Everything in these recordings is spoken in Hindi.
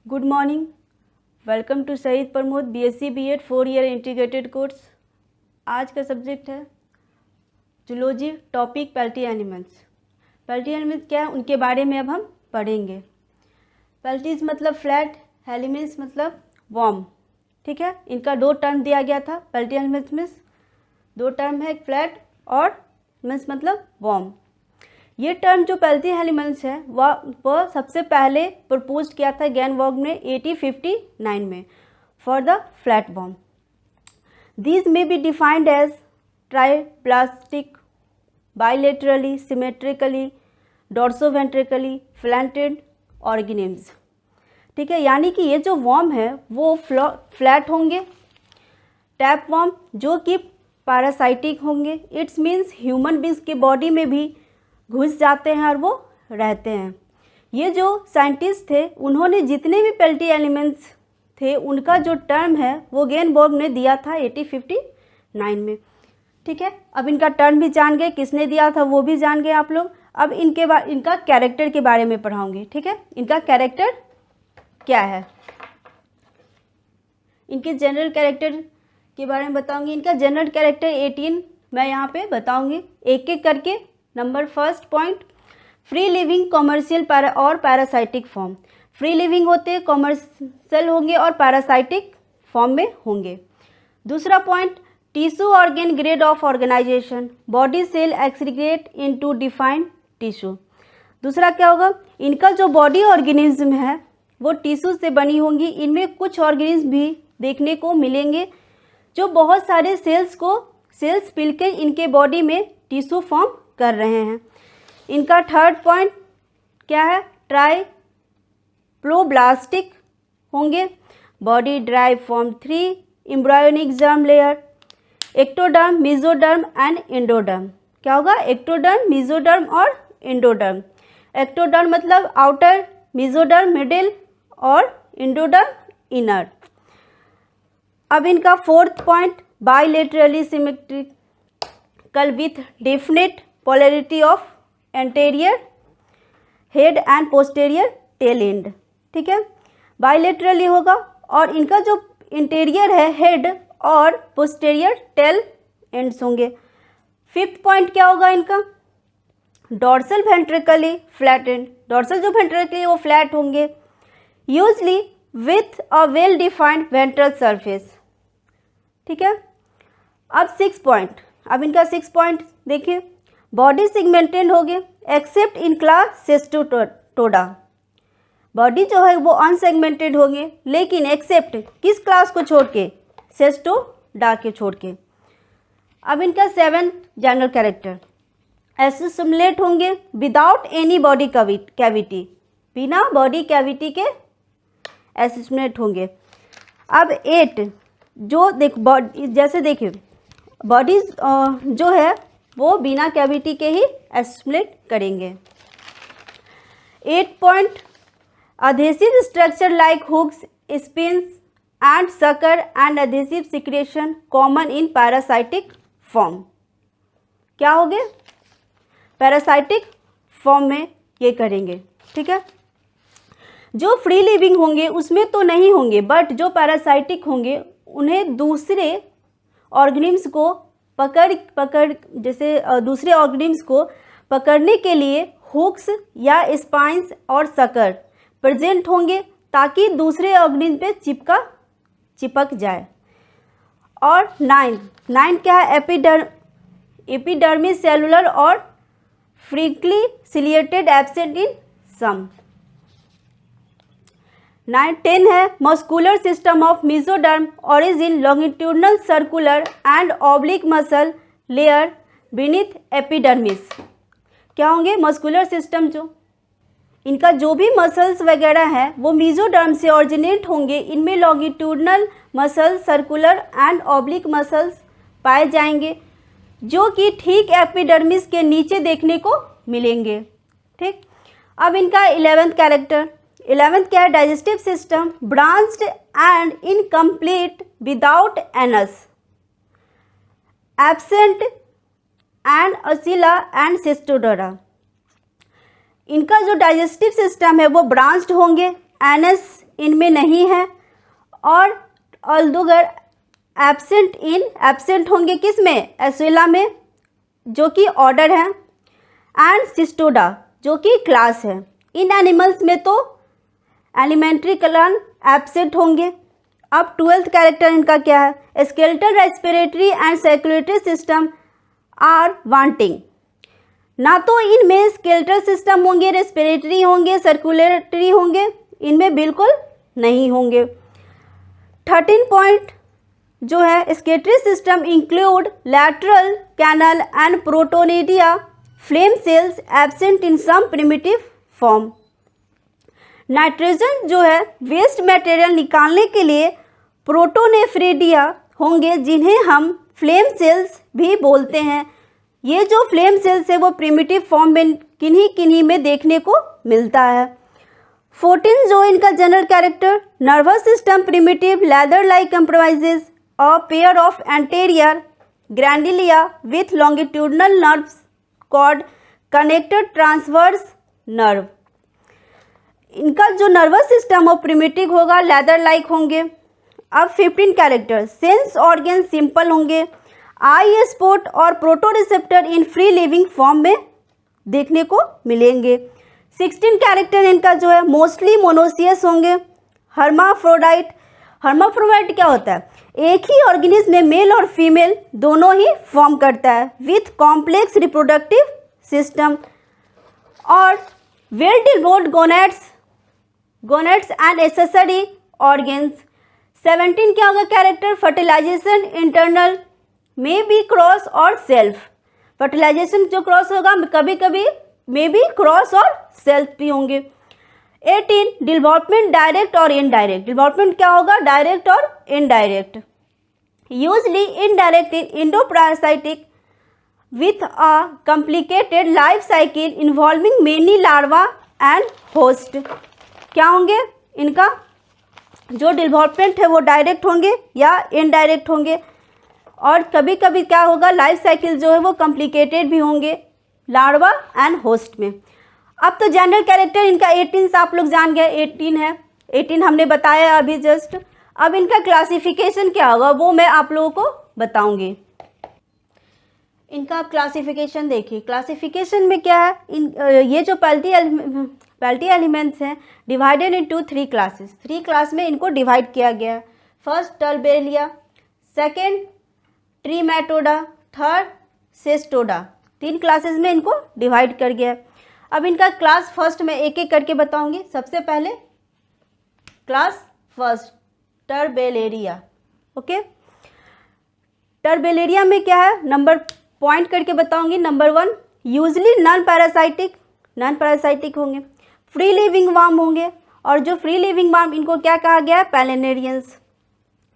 Good morning. Welcome to Shaheed Pramod BSc BEd 4 year integrated course. आज का सब्जेक्ट है जूलॉजी, टॉपिक पैल्टी एनिमल्स। पैल्टी एनिमल्स क्या है उनके बारे में अब हम पढ़ेंगे। पैल्टीज मतलब फ्लैट, हेलिमेंट्स मतलब वॉर्म। ठीक है, इनका दो टर्म दिया गया था। पैल्टी एनिमल्स में दो टर्म है, एक फ्लैट और एनिमल्स मतलब वॉर्म। ये टर्म जो पैल्टी एनिमल्स है वह सबसे पहले प्रपोज किया था गैनबर्ग ने 1859 में for the flatworm. These may be defined as triploblastic, bilaterally, symmetrically, dorsoventrally flattened organisms. ठीक है, यानी कि ये जो वॉर्म है वो फ्लैट होंगे, टैप वॉर्म जो कि पैरासाइटिक होंगे। इट्स मीन्स ह्यूमन बींग्स के बॉडी में भी घुस जाते हैं और वो रहते हैं। ये जो साइंटिस्ट थे उन्होंने जितने भी पैल्टी एलिमेंट्स थे उनका जो टर्म है वो गैनबर्ग ने दिया था 1859 में। ठीक है, अब इनका टर्म भी जान गए, किसने दिया था वो भी जान गए आप लोग। अब इनका कैरेक्टर के बारे में पढ़ाऊंगी। ठीक है, इनका कैरेक्टर क्या है, इनके जनरल कैरेक्टर के बारे में बताऊंगी। इनका जनरल कैरेक्टर 18 मैं यहाँ पे बताऊंगी एक एक करके। Number first point, free living, commercial और पैरासाइटिक फॉर्म। फ्री लिविंग होते, कॉमर्शियल होंगे और पैरासाइटिक फॉर्म में होंगे। दूसरा point, tissue organ grade of organisation, body cell excrete into defined tissue. दूसरा क्या होगा, इनका जो बॉडी ऑर्गेनिज्म है वो टिश्यू से बनी होंगी। इनमें कुछ ऑर्गेनिज्म भी देखने को मिलेंगे जो बहुत सारे सेल्स मिलकर इनके बॉडी में टिश्यू फॉर्म कर रहे हैं। इनका थर्ड पॉइंट क्या है, ट्राइप्लोब्लास्टिक होंगे, body derived from 3 embryonic germ layer, ectoderm, mesoderm and endoderm. क्या होगा, एक्टोडर्म, मेसोडर्म और एंडोडर्म। एक्टोडर्म मतलब आउटर, मेसोडर्म मिडिल और एंडोडर्म इनर। अब इनका fourth point, bilaterally symmetrical with definite polarity of anterior head end posterior tail end. ठीक है, बाइलेटरली होगा और इनका जो इंटीरियर है हेड और पोस्टेरियर टेल एंड्स होंगे। फिफ्थ पॉइंट क्या होगा इनका, डॉर्सल वेंट्रिकली फ्लैटेंड। डॉर्सल जो वेंट्रिकली वो फ्लैट होंगे, usually with a well defined ventral surface. ठीक है, अब 6 पॉइंट, अब इनका 6 पॉइंट देखिए, बॉडी सेगमेंटेड हो गए एक्सेप्ट इन क्लास सेस्टोटोडा। बॉडी जो है वो अनसेगमेंटेड होंगे लेकिन एक्सेप्ट किस क्लास को छोड़ के, सेस्टोडा के छोड़ के। अब इनका 7th जनरल कैरेक्टर, एसिमुलेट होंगे विदाउट एनी बॉडी कैविटी, बिना बॉडी कैविटी के एसिमुलेट होंगे। अब 8 जो जैसे देखिए बॉडी जो है वो बिना कैविटी के ही एसिमुलेट करेंगे। 8 point, adhesive structure like hooks, spines and sucker and adhesive secretion common in parasitic form. क्या हो गए, पैरासाइटिक फॉर्म में ये करेंगे। ठीक है, जो फ्री लिविंग होंगे उसमें तो नहीं होंगे, बट जो पैरासाइटिक होंगे उन्हें दूसरे ऑर्गेनिम्स को पकड़ जैसे दूसरे ऑर्गेनिम्स को पकड़ने के लिए हुक्स या स्पाइंस और सकर प्रेजेंट होंगे ताकि दूसरे ऑर्गेनिज्म पे चिपक जाए। और 9 क्या है, एपिडर्मिस सेलुलर और फ्रिंकली सिलिएटेड एब्सेंट इन सम। 10 है, muscular system of mesoderm origin longitudinal circular and oblique muscle layer beneath epidermis. क्या होंगे, मस्कुलर सिस्टम जो इनका जो भी मसल्स वगैरह है वो मेसोडर्म से ऑरिजिनेट होंगे। इनमें longitudinal muscles, circular and oblique muscles पाए जाएंगे जो कि ठीक एपिडर्मिस के नीचे देखने को मिलेंगे। ठीक, अब इनका 11th कैरेक्टर, 11th क्या है, digestive system branched and incomplete without anus, absent and acoela and cestoda. इनका जो डाइजेस्टिव सिस्टम है वो ब्रांच्ड होंगे, एनस इनमें नहीं है, और ऑल्दोगर एब्सेंट होंगे किस में, एस्वेला में जो कि ऑर्डर है, एंड सिस्टोडा जो कि क्लास है। इन एनिमल्स में तो एलिमेंट्री कलन एब्सेंट होंगे। अब 12th कैरेक्टर इनका क्या है, skeletal respiratory and circulatory system are wanting. ना तो इनमें स्केलेटल सिस्टम होंगे, रेस्पिरेटरी होंगे, सर्कुलेटरी होंगे, इनमें बिल्कुल नहीं होंगे। 13 पॉइंट जो है, excretory system include lateral canal and protonephridia, flame cells absent in some primitive form. Nitrogen जो है वेस्ट मटेरियल निकालने के लिए प्रोटोनेफ्रेडिया होंगे, जिन्हें हम फ्लेम सेल्स भी बोलते हैं। ये जो फ्लेम सेल्स है वो प्रिमिटिव फॉर्म में किन्हीं में देखने को मिलता है। 14 जो इनका general character, nervous system primitive ladder like comprises a pair of anterior ganglia with longitudinal nerves called connected transverse nerve. इनका जो नर्वस सिस्टम वो प्रिमिटिव होगा, लेदर लाइक होंगे। अब 15 कैरेक्टर, सेंस ऑर्गन सिंपल होंगे, आई स्पोर्ट और photoreceptor in free living form में देखने को मिलेंगे। 16 कैरेक्टर इनका जो है मोस्टली मोनोसियस होंगे, हर्माफ्रोडाइट। हर्माफ्रोडाइट क्या होता है, एक ही ऑर्गेनिज्म में मेल और फीमेल दोनों ही फॉर्म करता है विथ कॉम्प्लेक्स रिप्रोडक्टिव सिस्टम, और well developed gonads and accessory organs. 17 क्या होगा कैरेक्टर, fertilization internal may be cross और सेल्फ। फर्टिलाइजेशन जो क्रॉस होगा कभी कभी मे बी क्रॉस और सेल्फ भी होंगे। 18 डेवलपमेंट डायरेक्ट और इनडायरेक्ट। डेवलपमेंट क्या होगा, डायरेक्ट और indirect. Usually indirect in endoparasitic with a complicated life cycle involving many larva and host। क्या होंगे इनका जो डेवलपमेंट है वो डायरेक्ट होंगे या इनडायरेक्ट होंगे, और कभी कभी क्या होगा लाइफ साइकिल जो है वो कॉम्प्लिकेटेड भी होंगे लार्वा एंड होस्ट में। अब तो जनरल कैरेक्टर इनका 18 से आप लोग जान गए, 18 है, 18 हमने बताया अभी जस्ट। अब इनका क्लासिफिकेशन क्या होगा वो मैं आप लोगों को बताऊंगी। इनका क्लासिफिकेशन देखिए, क्लासिफिकेशन में क्या है, ये जो पैल्टी एलिमेंट्स हैं डिवाइडेड इनटू 3 क्लासेस। 3 क्लास में इनको डिवाइड किया गया है। First Turbellaria, second Trematoda, third Cestoda. 3 classes में इनको डिवाइड कर गया है। अब इनका क्लास फर्स्ट में एक एक करके बताऊंगी। सबसे पहले क्लास फर्स्ट टर्बेलेरिया। ओके, टर्बेलेरिया में क्या है, नंबर पॉइंट करके बताऊंगी। नंबर 1 यूजली नॉन पैरासाइटिक होंगे, फ्री लिविंग वार्म होंगे, और जो फ्री लिविंग वार्म इनको क्या कहा गया है, पैलिनेरियंस।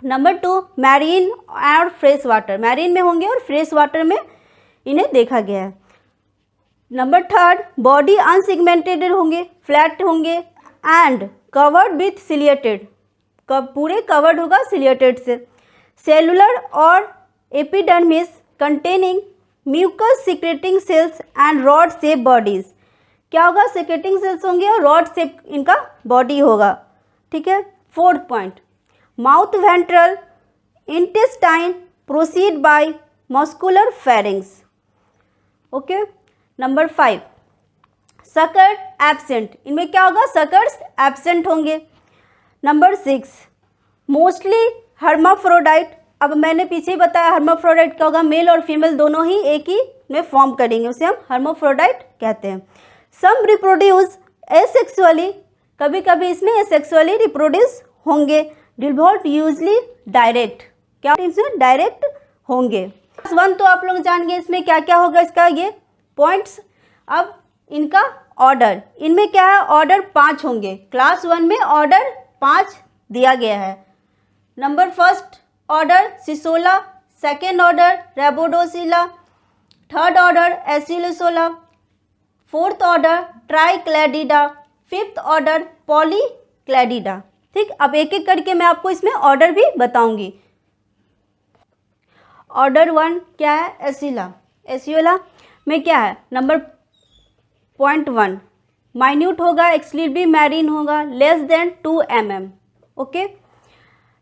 नंबर 2 मैरीन और फ्रेश वाटर, मैरीन में होंगे और फ्रेश वाटर में इन्हें देखा गया है। नंबर 3 बॉडी अनसेगमेंटेड होंगे, फ्लैट होंगे, एंड कवर्ड विथ सिलिएटेड, पूरे कवर्ड होगा सिलिएटेड से। सेलुलर और epidermis containing mucus secreting cells and rod shape bodies. क्या होगा, सिक्रेटिंग सेल्स होंगे और रॉड शेप इनका बॉडी होगा। ठीक है। 4th point mouth ventral intestine preceded by muscular pharynx. Okay. Number 5 suckers absent, इनमें क्या होगा, सकर्स एब्सेंट होंगे। Number 6 mostly hermaphrodite. अब मैंने पीछे ही बताया हर्माफ्रोडाइट क्या होगा, मेल और फीमेल दोनों ही एक ही में फॉर्म करेंगे, उसे हम हर्माफ्रोडाइट कहते हैं। सम रिप्रोड्यूस एसेक्सुअली, कभी कभी इसमें एसेक्सुअली रिप्रोड्यूस होंगे। डिवोल्ट यूजली डायरेक्ट, क्या इसमें डायरेक्ट होंगे। क्लास 1 तो आप लोग जान गए, इसमें क्या क्या होगा इसका ये पॉइंट्स। अब इनका ऑर्डर, इनमें क्या है, ऑर्डर 5 होंगे। क्लास 1 में ऑर्डर 5 दिया गया है। Number first order acoela, second order rhabdocoela, third order alloeocoela, fourth order tricladida, fifth order polycladida. ठीक, अब एक एक करके मैं आपको इसमें ऑर्डर भी बताऊंगी। ऑर्डर 1 क्या है, एसिला। एसियोला में क्या है, नंबर पॉइंट 1 माइन्यूट होगा, एक्सक्लूसिवली मैरीन होगा, less than 2 mm। Okay.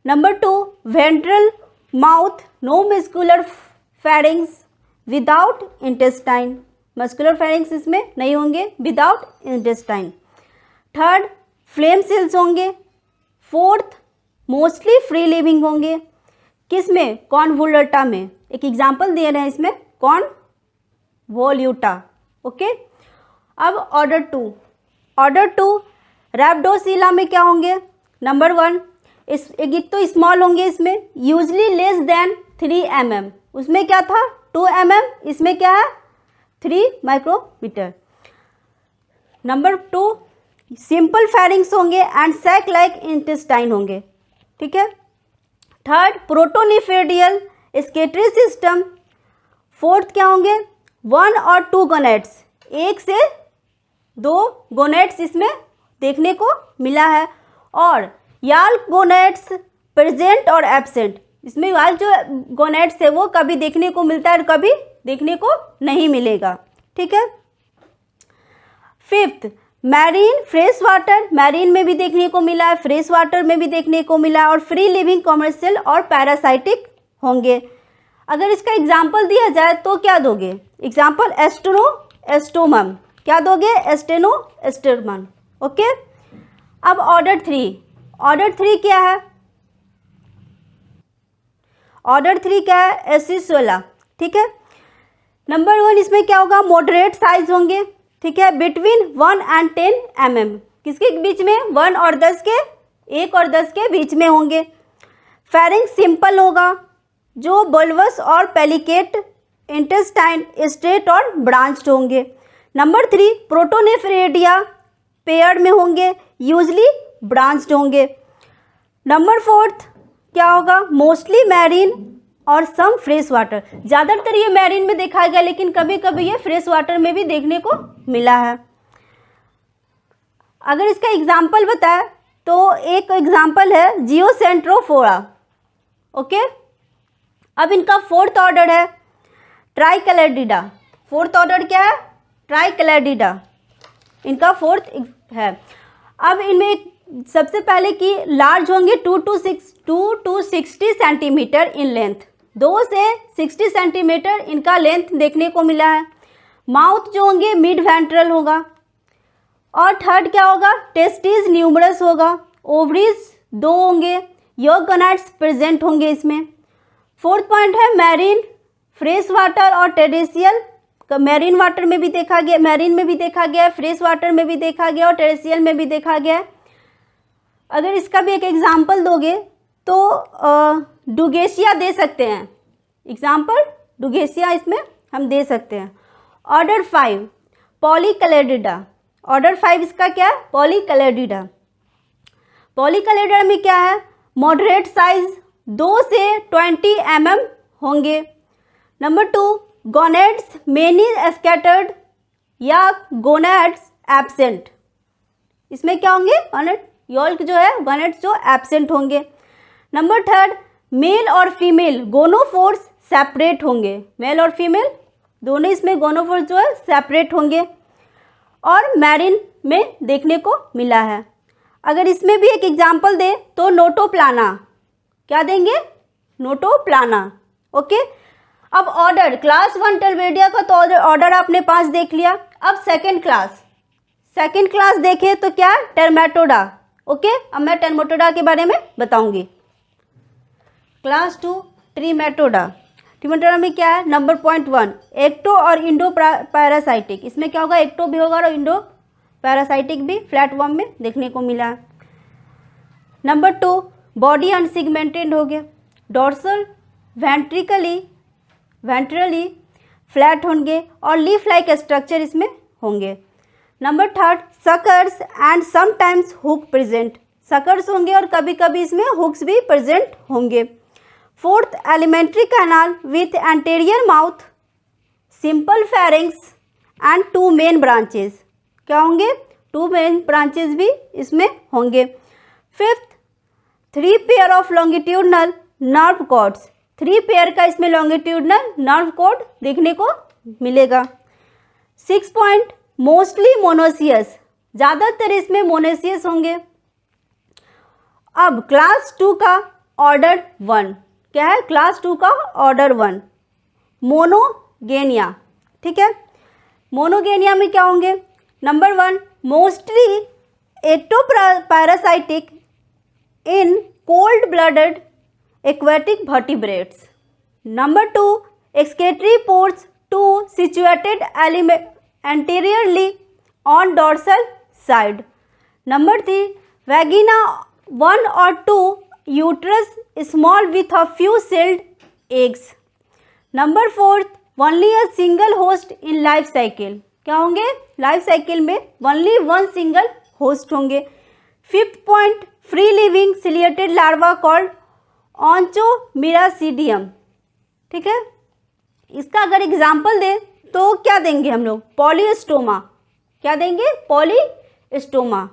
Number 2, ventral mouth, no muscular pharynx without intestine, muscular pharynx इसमें नहीं होंगे without intestine. Third, flame cells होंगे। फोर्थ, मोस्टली फ्री लिविंग होंगे। किस में? कॉन्वोल्यूटा में। एक एग्जांपल दे रहे हैं इसमें, कॉन्वोल्यूटा। ओके। अब ऑर्डर टू रैप्डोसिला में क्या होंगे? नंबर 1, एक तो स्मॉल होंगे इसमें, यूजली लेस देन 3 mm, उसमें क्या था 2 mm, इसमें क्या है 3 माइक्रोमीटर। नंबर 2, सिंपल फेरिंग्स होंगे एंड सैक लाइक इंटेस्टाइन होंगे, ठीक है। Third, protonephridial excretory system. Fourth क्या होंगे? 1 और 2 गोनेट्स, 1 से 2 गोनेट्स इसमें देखने को मिला है। और याल गोनेट्स प्रेजेंट और एब्सेंट, इसमें याल जो गोनेट्स है वो कभी देखने को मिलता है और कभी देखने को नहीं मिलेगा, ठीक है। Fifth, marine fresh water, marine में भी देखने को मिला है, फ्रेश वाटर में भी देखने को मिला है, और फ्री लिविंग कमर्शियल और पैरासाइटिक होंगे। अगर इसका एग्जाम्पल दिया जाए तो क्या दोगे? एग्जाम्पल एस्टेनोस्टोमम, क्या दोगे? एस्टेनोस्टोमम, ओके। अब ऑर्डर 3 क्या है? ऑर्डर 3 क्या है? एसिसोला, ठीक है। नंबर 1 इसमें क्या होगा? मॉडरेट साइज होंगे, ठीक है, बिटवीन 1 and 10 mm, किसके बीच में? 1 और 10 के, 1 और 10 के बीच में होंगे। फेरिंग सिंपल होगा, जो बल्वस और पेलिकेट इंटेस्टाइन स्ट्रेट और ब्रांच्ड होंगे। नंबर 3, प्रोटोनेफ्रेडिया पेयर्ड में होंगे, यूजली ब्रांच्ड होंगे। नंबर 4 क्या होगा? मोस्टली मैरीन और सम फ्रेश वाटर, ज़्यादातर ये मैरीन में देखा गया, लेकिन कभी कभी ये फ्रेश वाटर में भी देखने को मिला है। अगर इसका एग्जाम्पल बताए तो एक एग्जाम्पल है जियोसेंट्रोफोरा, ओके। अब इनका 4th ऑर्डर है ट्राइकैलेडिडा। 4th ऑर्डर क्या है? ट्राइकैलेडिडा, इनका 4th है। अब इनमें सबसे पहले कि लार्ज होंगे 2 to 60 सेंटीमीटर इन लेंथ, 2 से 60 सेंटीमीटर इनका लेंथ देखने को मिला है। माउथ जो होंगे मिड वेंट्रल होगा। और थर्ड क्या होगा? टेस्टिस न्यूमरस होगा, ओवरीज 2 होंगे, योक गोनाड्स प्रेजेंट होंगे इसमें। 4th पॉइंट है मैरीन फ्रेश वाटर और टेरेसियल, मैरीन वाटर में भी देखा गया, मैरीन में भी देखा गया है, फ्रेश वाटर में भी देखा गया और टेरेसियल में भी देखा गया है। अगर इसका भी एक एग्जाम्पल दोगे तो डुगेशिया दे सकते हैं, एग्जाम्पल डुगेशिया इसमें हम दे सकते हैं। ऑर्डर 5 पॉलीकैलेडिडा, ऑर्डर 5 इसका क्या है? पॉलीकैलेडिडा। पॉलीकैलेडिडा में क्या है? मॉडरेट साइज 2 से 20 mm होंगे। नंबर 2, गोनेड्स मेनी स्कैटर्ड या गोनेड्स एब्सेंट, इसमें क्या होंगे? गोनेड योल्क जो है गोनेड्स जो एब्सेंट होंगे। नंबर 3, मेल और फीमेल गोनोफोर्स सेपरेट होंगे, मेल और फीमेल दोनों इसमें गोनोफोर्स जो है सेपरेट होंगे और मैरीन में देखने को मिला है। अगर इसमें भी एक एग्जाम्पल दे तो नोटोप्लाना, क्या देंगे? नोटोप्लाना, ओके। अब ऑर्डर क्लास 1 टेलवेडिया का तो ऑर्डर आपने 5 देख लिया। अब सेकंड क्लास देखें तो क्या? टेरमेटोडा, ओके। अब मैं टेरमेटोडा के बारे में बताऊंगी। क्लास 2 ट्रीमेटोडा में क्या है? नंबर 1 एक्टो और इंडो पैरासाइटिक, इसमें क्या होगा? एक्टो भी होगा और इंडो पैरासाइटिक भी फ्लैट वर्म में देखने को मिला। नंबर 2 बॉडी अनसेगमेंटेड हो गया, डोर्सल वेंट्रली फ्लैट होंगे और लीफ लाइक स्ट्रक्चर इसमें होंगे। Number 3 suckers and sometimes hook present, suckers होंगे और कभी कभी इसमें हुक्स भी प्रेजेंट होंगे। 4th alimentary canal with anterior mouth, simple pharynx and 2 main branches, क्या होंगे? 2 मेन ब्रांचेस भी इसमें होंगे। 5th 3 pair of longitudinal nerve cords, 3 pair का इसमें लॉन्गिट्यूडनल नर्व कॉर्ड देखने को मिलेगा। 6 पॉइंट मोस्टली मोनोसियस, ज़्यादातर इसमें मोनोसियस होंगे। अब क्लास 2 का ऑर्डर 1 क्या है? क्लास 2 का ऑर्डर 1 मोनोगेनिया, ठीक है। मोनोगेनिया में क्या होंगे? Number 1 mostly ectoparasitic in cold blooded aquatic vertebrates. Number 2 excretory pores 2 situated anteriorly on dorsal side. Number 3 vagina 1 or 2 uterus small with a few celled eggs. Number 4 only a single host in life cycle. क्या होंगे? लाइफ साइकिल में only one single host होंगे. 5th point free living ciliated larva called Onchomycetidium, ठीक है। इसका अगर एग्जाम्पल दें तो क्या देंगे हम लोग? पॉलीस्टोमा। क्या देंगे? पॉलीस्टोमा।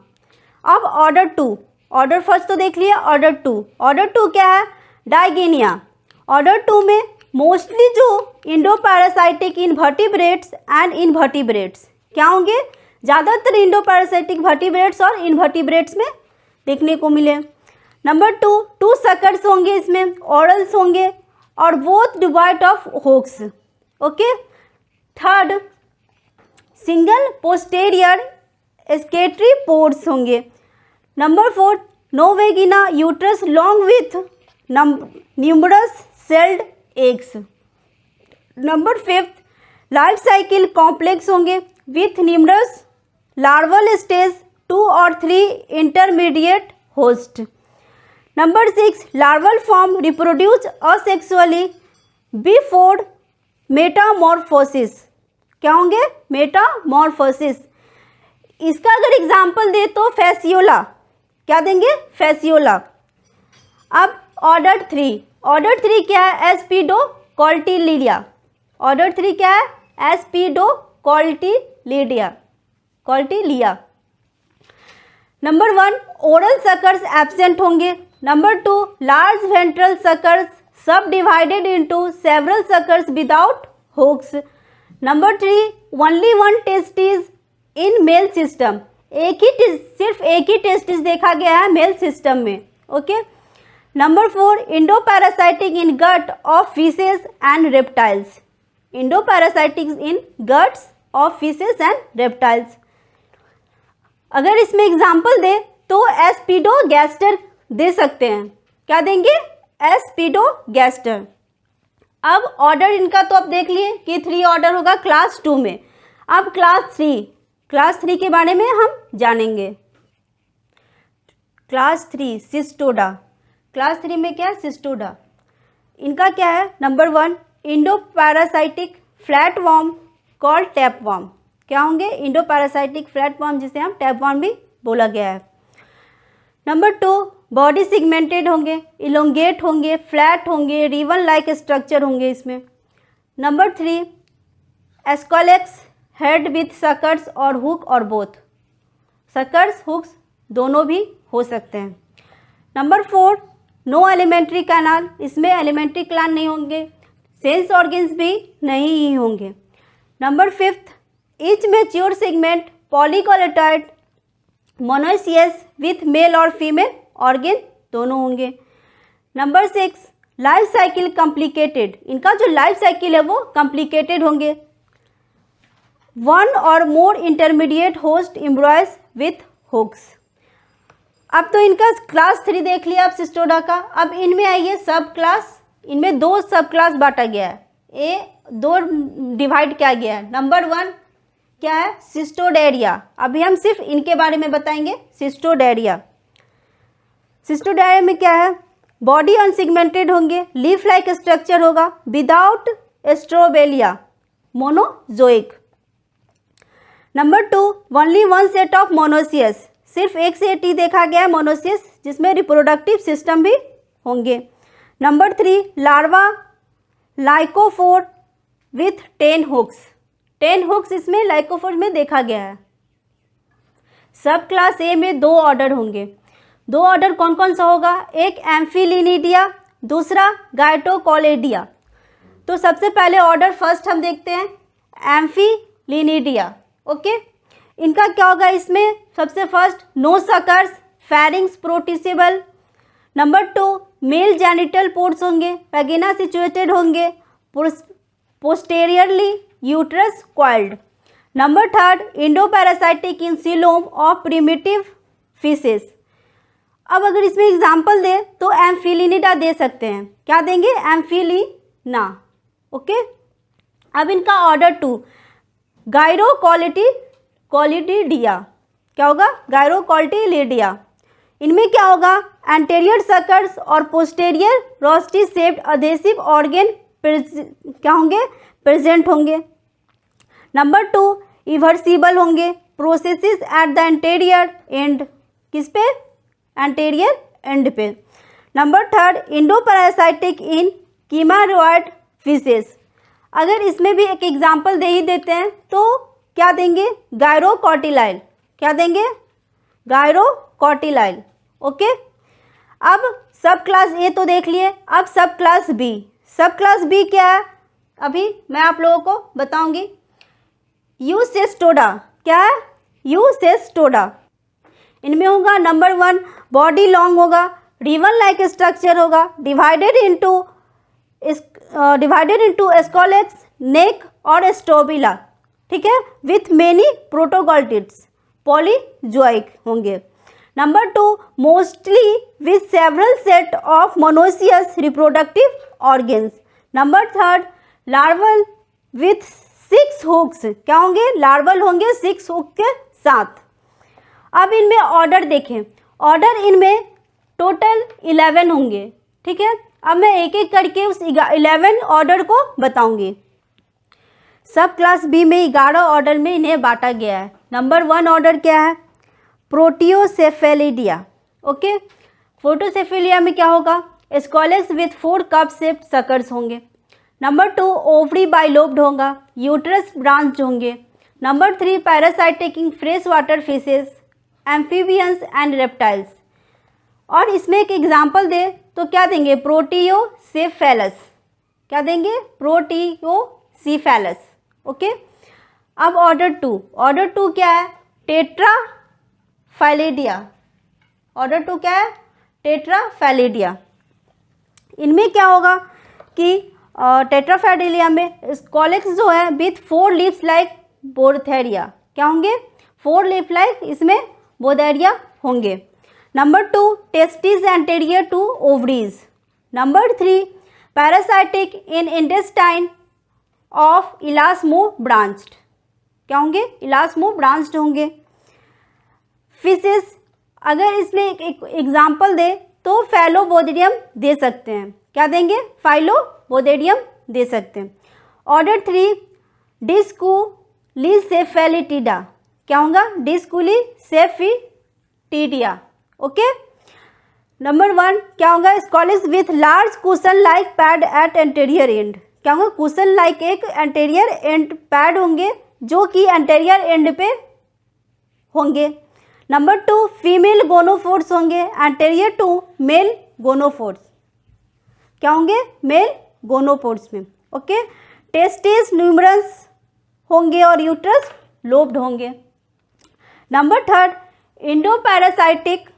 अब ऑर्डर 2, ऑर्डर फर्स्ट तो देख लिया, ऑर्डर 2, ऑर्डर 2 क्या है? डायगेनिया। ऑर्डर 2 में मोस्टली जो इंडोपैरासाइटिक इनवर्टिब्रेट्स एंड इनवर्टिब्रेट्स क्या होंगे? ज़्यादातर इंडोपैरासाइटिक वर्टिब्रेट्स और इनवर्टिब्रेट्स में देखने को मिले। नंबर 2 सकर्स होंगे, इसमें ऑरल्स होंगे और both devoid of hooks, okay. Third single posterior excretory pores होंगे। Number 4 no vagina uterus long with numerous shelled eggs. Number 5 life cycle complex होंगे विथ न्यूमरस लार्वल स्टेज 2 और 3 intermediate host. Number 6 larval form reproduce asexually before metamorphosis. क्या होंगे? मेटामॉर्फोसिस। इसका अगर एग्जाम्पल दे तो फैसियोला। क्या देंगे? फैसियोला। अब ऑर्डर 3, ऑर्डर 3 क्या है? एस्पिडोकॉल्टिलिडिया। ऑर्डर 3 क्या है? Aspidocotylea, cotylea. Number 1 oral suckers absent होंगे। Number 2 large ventral suckers subdivided into several suckers without hooks. Number 3 only one testis in male system. सिर्फ एक ही टेस्टिस देखा गया है मेल सिस्टम में, okay. Number 4 endoparasitic in gut of fishes and reptiles. Endoparasitic in guts of fishes and reptiles. अगर इसमें एग्जाम्पल दे तो एस्पिडोगैस्टर दे सकते हैं। क्या देंगे? एस्पिडोगैस्टर। अब ऑर्डर इनका तो आप देख लिए कि 3 ऑर्डर होगा क्लास 2 में। अब क्लास 3 के बारे में हम जानेंगे। Class 3 Cestoda. क्लास 3 में क्या है? सिस्टोडा। इनका क्या है? Number 1 endoparasitic flatworm called tapeworm. क्या होंगे? इंडोपैरासाइटिक फ्लैट वॉर्म, जिसे हम टैपवॉर्म भी बोला गया है। नंबर 2 बॉडी सिगमेंटेड होंगे, इलोंगेट होंगे, फ्लैट होंगे, रिवन लाइक स्ट्रक्चर होंगे इसमें। Number 3 scolex head with suckers और हुक और बोथ। सकर्स हुक्स दोनों भी हो सकते हैं। Number 4 no alimentary canal. इसमें एलिमेंट्री कैनाल नहीं होंगे, सेंस ऑर्गन्स भी नहीं होंगे। नंबर 5 ईच मैच्योर सेगमेंट पॉलीकोलेटॉइड मोनोसियस विथ मेल और फीमेल ऑर्गन दोनों होंगे। Number 6 life cycle complicated. इनका जो लाइफ साइकिल है वो कॉम्प्लिकेटेड होंगे। 1 और more intermediate host embryos with hooks. अब तो इनका क्लास 3 देख लिया आप सिस्टोडा का। अब इनमें आइए सब क्लास। इनमें 2 सब क्लास बांटा गया है, 2 डिवाइड किया गया है। नंबर 1 क्या है? सिस्टोडेरिया। अभी हम सिर्फ इनके बारे में बताएंगे। सिस्टोडेरिया। सिस्टोडेरिया में क्या है? बॉडी अनसिगमेंटेड होंगे, लीफ लाइक स्ट्रक्चर होगा, without strobila, monozoic. Number 2 only one set of monoecious. सिर्फ एक सेट ही देखा गया है मोनोसियस, जिसमें रिप्रोडक्टिव सिस्टम भी होंगे। Number 3 larva lycophore with 10 hooks. 10 hooks इसमें लाइकोफोर में देखा गया है। सब क्लास ए में 2 ऑर्डर होंगे। 2 ऑर्डर कौन कौन सा होगा? एक एम्फिलिनिडिया, दूसरा गाइटोकॉलेडिया। तो सबसे पहले ऑर्डर फर्स्ट हम देखते हैं एम्फिलिनिडिया, ओके। इनका क्या होगा? इसमें सबसे first no suckers, pharynx protrusible, number 2 male genital pores होंगे, वैगिना सिचुएटेड होंगे, posteriorly uterus coiled. Number 3 endoparasitic in coelom of primitive fishes. अब अगर इसमें एग्जाम्पल दे तो एम्फिलिनिडा दे सकते हैं, क्या देंगे, एम्फिलिना। ओके, अब इनका ऑर्डर 2 गायरोकॉलिडिया, क्या होगा, गायरोकॉलिडिया। इनमें क्या होगा, एंटेरियर सकर्स और पोस्टेरियर रोस्टी शेप्ड अधेसिव ऑर्गेन क्या होंगे, प्रेजेंट होंगे। नंबर 2 इवर्सिबल होंगे, processes at the anterior and, किस पे, एंटेरियर एंड पे। नंबर 3 इंडोपैरासाइटिक इन कीमारोइड फिशेस। अगर इसमें भी एक एग्जाम्पल दे ही देते हैं तो क्या देंगे, गायरोकॉटिलाइल, क्या देंगे, गायरोकॉटिलाइल। ओके, अब सब क्लास ए तो देख लिए, अब सब क्लास बी। सब क्लास बी क्या है, अभी मैं आप लोगों को बताऊंगी। यूसेस्टोडा, क्या है, यूसेस्टोडा। इनमें होगा नंबर 1 बॉडी लॉन्ग होगा, रिवन लाइक स्ट्रक्चर होगा, डिवाइडेड इनटू स्कॉलेक्स, नेक और स्टोबिला, ठीक है, विथ मेनी प्रोटोगोल्टिड्स, पॉलीजोइक होंगे। Number 2 mostly with several set of monoecious reproductive organs. Number 3 larval with 6 hooks, क्या होंगे, लार्वल होंगे 6 हुक के साथ। अब इनमें ऑर्डर देखें, ऑर्डर इनमें टोटल 11 होंगे, ठीक है। अब मैं एक एक करके उस 11 ऑर्डर को बताऊंगी। सब क्लास बी में 11 ऑर्डर में इन्हें बांटा गया है। नंबर 1 ऑर्डर क्या है, प्रोटियोसेफेलिडिया। ओके, प्रोटियोसेफेलिया में क्या होगा, scolex with 4 cup shaped suckers होंगे। नंबर 2 ओवरी बाइलोब्ड होगा, यूट्रस ब्रांच होंगे। Number 3 parasitic in fresh water fishes, amphibians and reptiles. और इसमें एक एग्जाम्पल दे तो क्या देंगे, प्रोटियोसेफेलस, क्या देंगे, प्रोटियोसेफेलस। ओके, अब ऑर्डर 2, ऑर्डर 2 क्या है, टेट्राफैलिडिया। ऑर्डर 2 क्या है, टेट्राफैलिडिया। इनमें क्या होगा कि टेट्राफैलिडिया में स्कॉलेक्स जो है विथ 4 लीव्स लाइक बोथेरिया, क्या होंगे, 4 लीफ लाइक इसमें बोथेरिया होंगे। Number 2 testis anterior to ovaries. Number 3 parasitic in intestine of elasmobranch, क्या होंगे, इलास्मो ब्रांच्ड होंगे। फिशेस, अगर इसमें एक एग्जाम्पल दे तो फैलोबोथेरियम दे सकते हैं, क्या देंगे, फाइलोबोथेरियम दे सकते हैं। ऑर्डर 3 डिस्कुलिसेफेलिटिडा, क्या होगा, डिस्कुलिसेफिटिडिया। ओके, नंबर 1 क्या होगा, scolex with large cushion like pad at anterior end, क्या होगा, कुशन लाइक एक एंटेरियर एंड पैड होंगे जो कि एंटेरियर एंड पे होंगे। नंबर 2 फीमेल गोनोफोर्स होंगे, एंटेरियर टू मेल गोनोफोर्स, क्या होंगे, मेल गोनोफोर्स में। ओके, टेस्टिस न्यूमरस होंगे और यूट्रस लोब्ड होंगे। Number 3 endoparasitic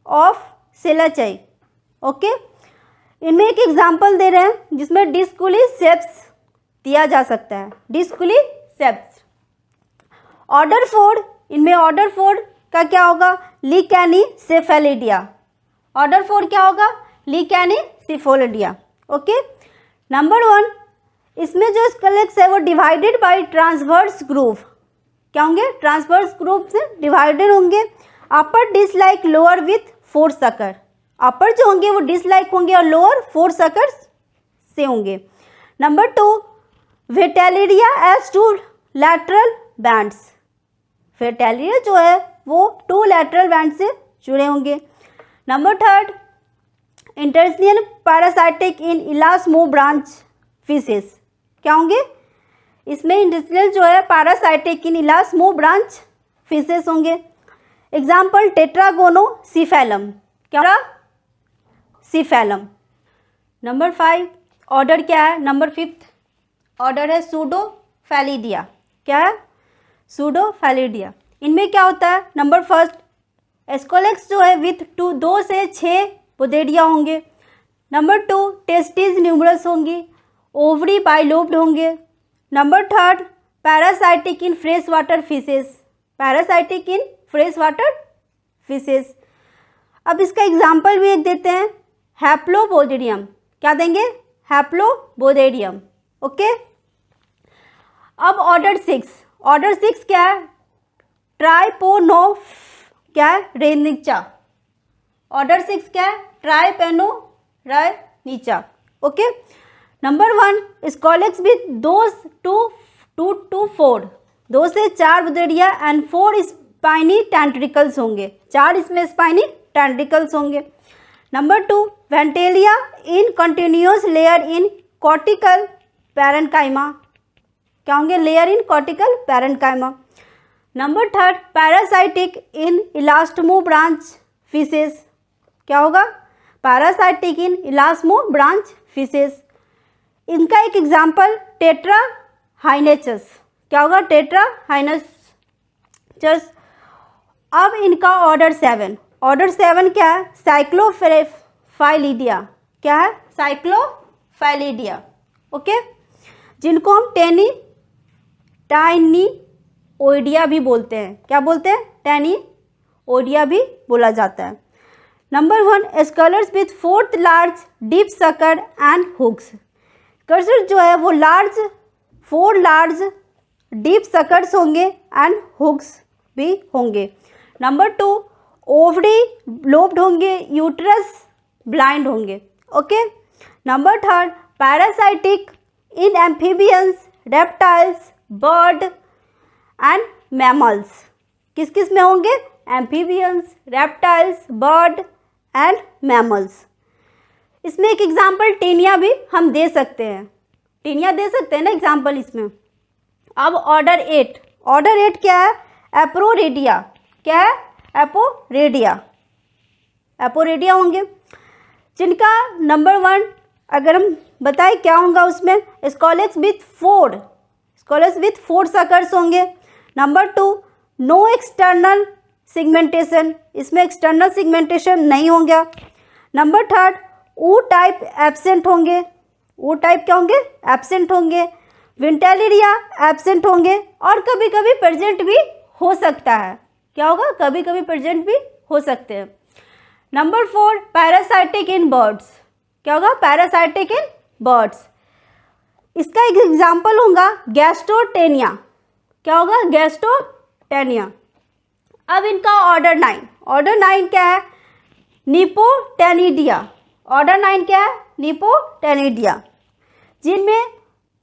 of selachii. Okay, इनमें एक एग्जाम्पल दे रहे हैं जिसमें डिस्कुलिसेप्स दिया जा सकता है, डिस्कुलिसेप्स। ऑर्डर 4, इनमें ऑर्डर 4 का क्या होगा, लिकैनीसेफेलिडिया। ऑर्डर 4 क्या होगा, लिकैनीसेफेलिडिया। ओके, नंबर 1 इसमें जो स्कलेक्स है वो डिवाइडेड बाय ट्रांसवर्स ग्रूव, क्या होंगे, ट्रांसवर्स ग्रूव से डिवाइडेड होंगे। अपर डिसलाइक लोअर विथ 4 सकर, अपर जो होंगे वो डिसलाइक होंगे और लोअर 4 सकर्स से होंगे। नंबर 2 वेटेलिडिया एज 2 लैटरल बैंड्स, वेटेलिडिया जो है वो 2 लैटरल बैंड से जुड़े होंगे। नंबर 3 इंटरस्टिशियल पैरासाइटिक इन इलास्मो ब्रांच फिशेस, क्या होंगे, इसमें इंटरस्टिशियल जो है पैरासाइटिक इन इलास्मो ब्रांच फिशेस होंगे। एग्जाम्पल टेट्रागोनोसिफेलम, क्या, सिफेलम। नंबर 5 ऑर्डर क्या है, नंबर 5 ऑर्डर है सूडोफैलिडिया, क्या है, सूडोफैलिडिया। इनमें क्या होता है, नंबर 1 एस्कोलेक्स जो है विथ 2 से 6 पोदेडिया होंगे। नंबर 2 टेस्टिस न्यूमरस होंगी, ओवरी बाइलोब्ड होंगे। Number 3 parasitic in fresh water fishes, parasitic in fresh water fishes. अब इसका एग्जाम्पल भी एक देते हैं, हैप्लोपोडेडियम, क्या देंगे, हैप्लोपोडेडियम। ओके, अब ऑर्डर 6 क्या है, ट्राइपोनो, क्या है, रेनिचा। ऑर्डर 6 क्या है, Trypanorhyncha. Okay, number 1 scolex with 2 to 4, 2 से 4 बुदेडिया एंड 4 स्पाइनी टेंट्रिकल्स होंगे, 4 इसमें स्पाइनी टेंट्रिकल्स होंगे। Number 2 vitellaria in continuous layer in cortical parenchyma, क्या होंगे, layer in cortical parenchyma. Number 3 parasitic in elasmobranch fishes, क्या होगा, parasitic in elasmobranch fishes. इनका एक एग्जाम्पल टेट्रा हाइनेचस, क्या होगा, टेट्रा हाइनेचस। अब इनका ऑर्डर 7 क्या है, साइक्लोफाइलिडिया, क्या है, साइक्लोफाइलिडिया। ओके, जिनको हम टाइनिओइडिया भी बोलते हैं, क्या बोलते हैं, टाइनिओइडिया भी बोला जाता है। Number 1 scolex with 4th large deep sucker and hooks, कर्सर जो है वो 4 लार्ज डीप सकर्स होंगे एंड हुक्स भी होंगे। नंबर 2 ओवरी लोब्ड होंगे, यूट्रस ब्लाइंड होंगे। Okay, number 3 parasitic in amphibians, reptiles, bird and mammals, किस किस में होंगे, amphibians, reptiles, bird and mammals. इसमें एक एग्जाम्पल टीनिया भी हम दे सकते हैं, टीनिया दे सकते हैं ना एग्जाम्पल इसमें। अब ऑर्डर 8 क्या है, एपोरेडिया, क्या है, एपोरेडिया होंगे, जिनका नंबर 1 अगर हम बताएं क्या होगा उसमें, स्कॉलेक्स विथ 4 सकर्स होंगे। नंबर 2 नो एक्सटर्नल सिगमेंटेशन, इसमें एक्सटर्नल सिगमेंटेशन नहीं होगा। नंबर 3 ऊ टाइप एब्सेंट होंगे, ऊ टाइप क्या होंगे, एब्सेंट होंगे। विंटेलिडिया एब्सेंट होंगे और कभी कभी प्रेजेंट भी हो सकता है, क्या होगा, कभी कभी प्रेजेंट भी हो सकते हैं। नंबर 4 पैरासाइटिक इन बर्ड्स, क्या होगा, पैरासाइटिक इन बर्ड्स। इसका एक एग्जाम्पल होगा गैस्ट्रोटेनिया, क्या होगा, गैस्ट्रोटेनिया। अब इनका ऑर्डर 9 क्या है, निपोटेनिडिया, ऑर्डर 9 क्या है, निपोटेनिडिया, जिनमें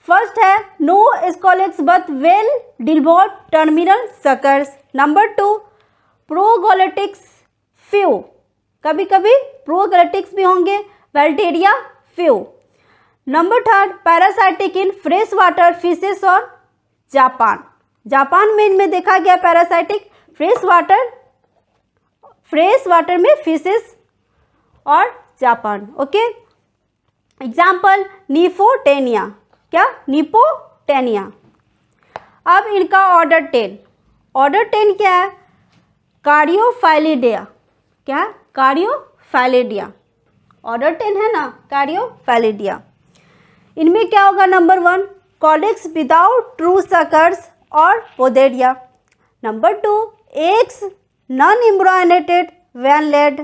फर्स्ट है no scolex but well developed terminal suckers. Number 2 proglottids few, कभी कभी प्रोगोलेटिक्स भी होंगे, vitellaria few. Number 3 parasitic in fresh water fishes और जापान में इनमें देखा गया पैरासाइटिक फ्रेश वाटर में फिशेस और जापान। ओके, एग्जाम्पल निपोटेनिया, क्या, निपोटेनिया। अब इनका ऑर्डर 10 क्या है, कार्डियोफाइलिडिया, क्या, कार्डियोफाइलिडिया, ऑर्डर 10 है ना, कार्डियोफाइलिडिया। इनमें क्या होगा, number 1 scolex without true suckers और पोदेडिया। Number 2 eggs non embryonated when laid,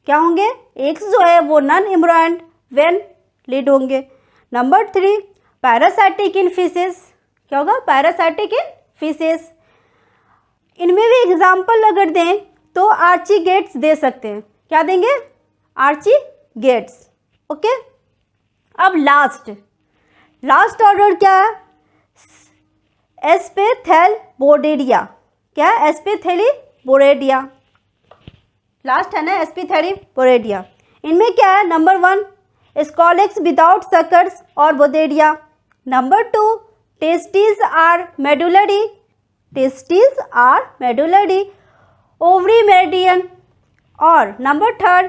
क्या होंगे, एग्स जो है वो नॉन एम्ब्रॉयड व्हेन लेड होंगे। नंबर 3 पैरासाइटिक इन फिशेस, क्या होगा, पैरासाइटिक इन फिशेस। इनमें भी एग्जाम्पल अगर दें तो आर्चीगेट्स दे सकते हैं, क्या देंगे, आर्चीगेट्स। ओके, अब लास्ट ऑर्डर क्या है, एस्पेथेलिबोडेडिया, क्या है, एस्पेथेलिबोडेडिया, लास्ट है ना, एस्पेथेलिबोडेडिया। इनमें क्या है, नंबर 1 स्कॉलेक्स विदाउट सकर्स और bothridia. Number 2 testis are medullary, ovary meridian. और number 3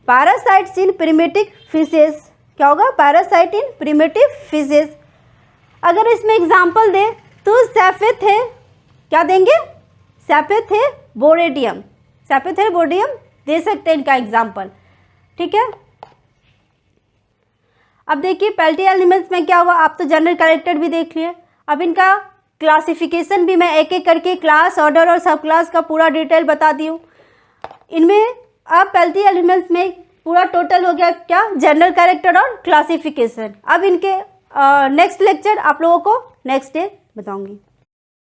parasites in primitive fishes, क्या होगा, पैरासाइट इन प्रिमिटिव फिशेस। अगर इसमें एग्जाम्पल दें तो सैफेथे, क्या देंगे, सैफेथेलिबोडेडियम दे सकते हैं इनका एग्जाम्पल। ठीक है। अब देखिए पेल्टी एलिमेंट्स में क्या हुआ, आप तो जनरल कैरेक्टर भी देख लिए, अब इनका क्लासिफिकेशन भी मैं एक एक करके क्लास, ऑर्डर और सब क्लास का पूरा डिटेल बता दी हूँ। इनमें अब पेल्टी एलिमेंट्स में पूरा टोटल हो गया क्या, जनरल कैरेक्टर और क्लासिफिकेशन। अब इनके नेक्स्ट लेक्चर आप लोगों को नेक्स्ट डे बताऊंगी।